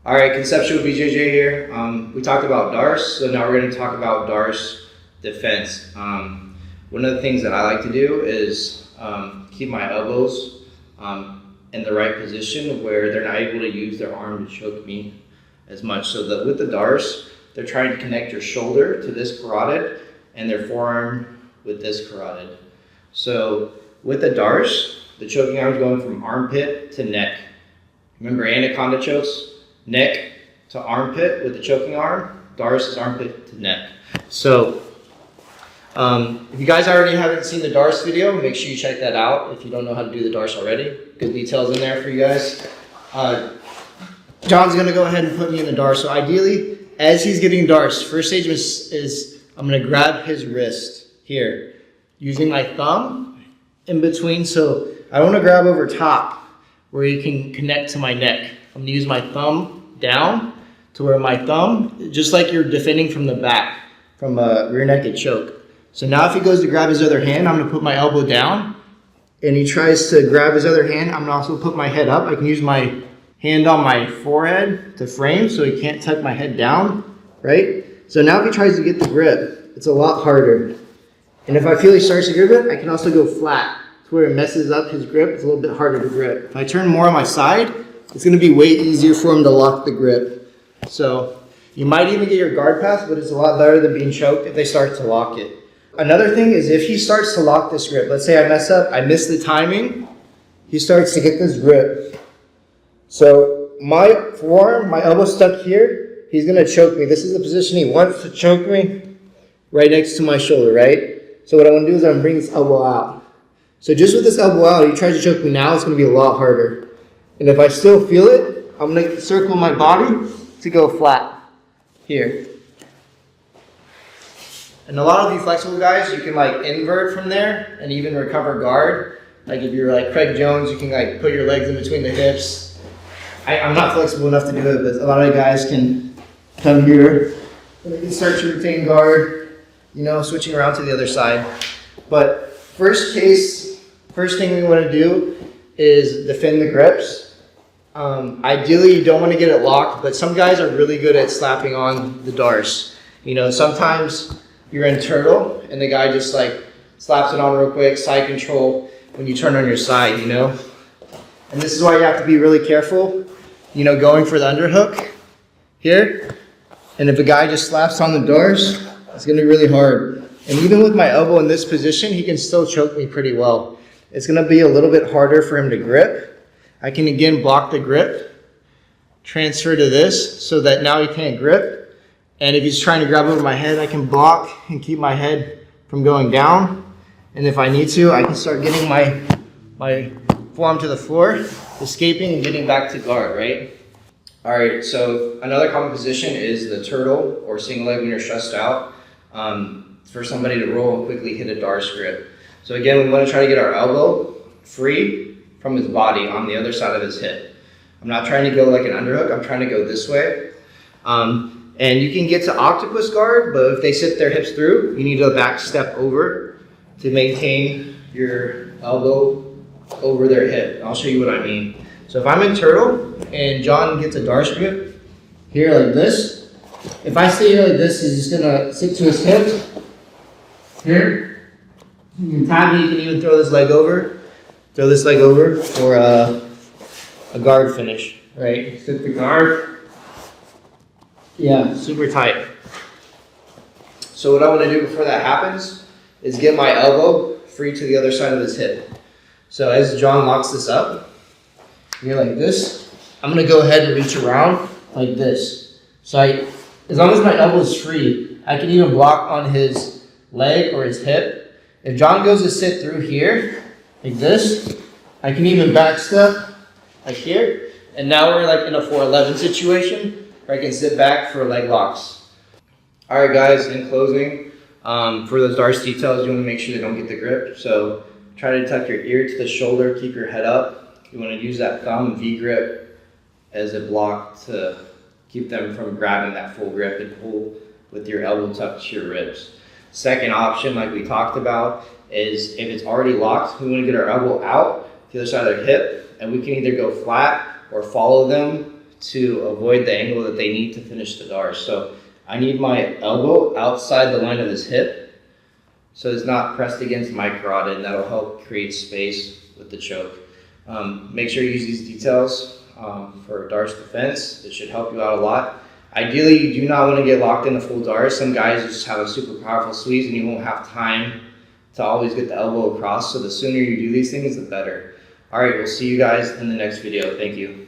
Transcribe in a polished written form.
All right, Conceptual BJJ here. We talked about Darce, so now we're going to talk about Darce Defense. One of the things that I like to do is keep my elbows in the right position where they're not able to use their arm to choke me as much. So that with the Darce, they're trying to connect your shoulder to this carotid and their forearm with this carotid. So with the Darce, the choking arm is going from armpit to neck. Remember anaconda chokes? Neck to armpit with the choking arm. Darce is armpit to neck. So if you guys already haven't seen the Darce video, make sure you check that out if you don't know how to do the Darce already. Good details in there for you guys. John's going to go ahead and put me in the Darce. So ideally, as he's getting Darce, first stage is I'm going to grab his wrist here using my thumb in between. So I want to grab over top where you can connect to my neck. I'm going to use my thumb down to where my thumb, just like you're defending from the back, from a rear naked choke. So now if he goes to grab his other hand, I'm going to put my elbow down, and he tries to grab his other hand, I'm going to also put my head up. I can use my hand on my forehead to frame so he can't tuck my head down, right? So now if he tries to get the grip, it's a lot harder. And if I feel he starts to grip it, I can also go flat to where it messes up his grip. It's a little bit harder to grip. If I turn more on my side, it's going to be way easier for him to lock the grip. So you might even get your guard pass, but it's a lot better than being choked if they start to lock it. Another thing is if he starts to lock this grip, let's say I mess up, I miss the timing, he starts to get this grip. So my forearm, my elbow stuck here, he's going to choke me. This is the position he wants to choke me, right next to my shoulder, right? So what I want to do is I'm going to bring this elbow out. So just with this elbow out, he tries to choke me now, it's going to be a lot harder. And if I still feel it, I'm going to circle my body to go flat here. And a lot of you flexible guys, you can like invert from there and even recover guard. Like if you're like Craig Jones, you can like put your legs in between the hips. I'm not flexible enough to do it, but a lot of guys can come here and they can start to retain guard, you know, switching around to the other side. But first thing we want to do is defend the grips. Ideally, you don't want to get it locked, but some guys are really good at slapping on the Darce. You know, sometimes you're in turtle and the guy just like slaps it on real quick, side control when you turn on your side, you know. And this is why you have to be really careful, you know, going for the underhook here. And if a guy just slaps on the Darce, it's going to be really hard. And even with my elbow in this position, he can still choke me pretty well. It's going to be a little bit harder for him to grip. I can again block the grip, transfer to this so that now he can't grip. And if he's trying to grab over my head, I can block and keep my head from going down. And if I need to, I can start getting my forearm to the floor, escaping and getting back to guard, right? All right, so another common position is the turtle or single leg when you're stressed out. For somebody to roll and quickly hit a Darce grip. So again, we want to try to get our elbow free from his body on the other side of his hip. I'm not trying to go like an underhook, I'm trying to go this way. And you can get to octopus guard, but if they sit their hips through, you need to back step over to maintain your elbow over their hip. I'll show you what I mean. So if I'm in turtle and John gets a Darce grip here like this, if I stay here like this, he's just gonna stick to his hips. Here, you can tap me, you can even throw this leg over for a guard finish, right? Sit the guard. Yeah, super tight. So what I want to do before that happens is get my elbow free to the other side of his hip. So as John locks this up, here like this, I'm going to go ahead and reach around like this. So as long as my elbow is free, I can even block on his leg or his hip. If John goes to sit through here, like this, I can even back step like here. And now we're like in a 411 situation where I can sit back for leg locks. All right, guys, in closing, for those Darce details, you want to make sure they don't get the grip. So try to tuck your ear to the shoulder, keep your head up. You want to use that thumb V grip as a block to keep them from grabbing that full grip and pull with your elbow tucked to your ribs. Second option, like we talked about, is if it's already locked, we want to get our elbow out to the other side of their hip, and we can either go flat or follow them to avoid the angle that they need to finish the Darce. So I need my elbow outside the line of this hip, so it's not pressed against my carotid, and that'll help create space with the choke. Make sure you use these details for Darce Defense. It should help you out a lot. Ideally, you do not want to get locked in a full Darce. Some guys just have a super powerful squeeze and you won't have time to always get the elbow across. So the sooner you do these things, the better. All right, we'll see you guys in the next video. Thank you.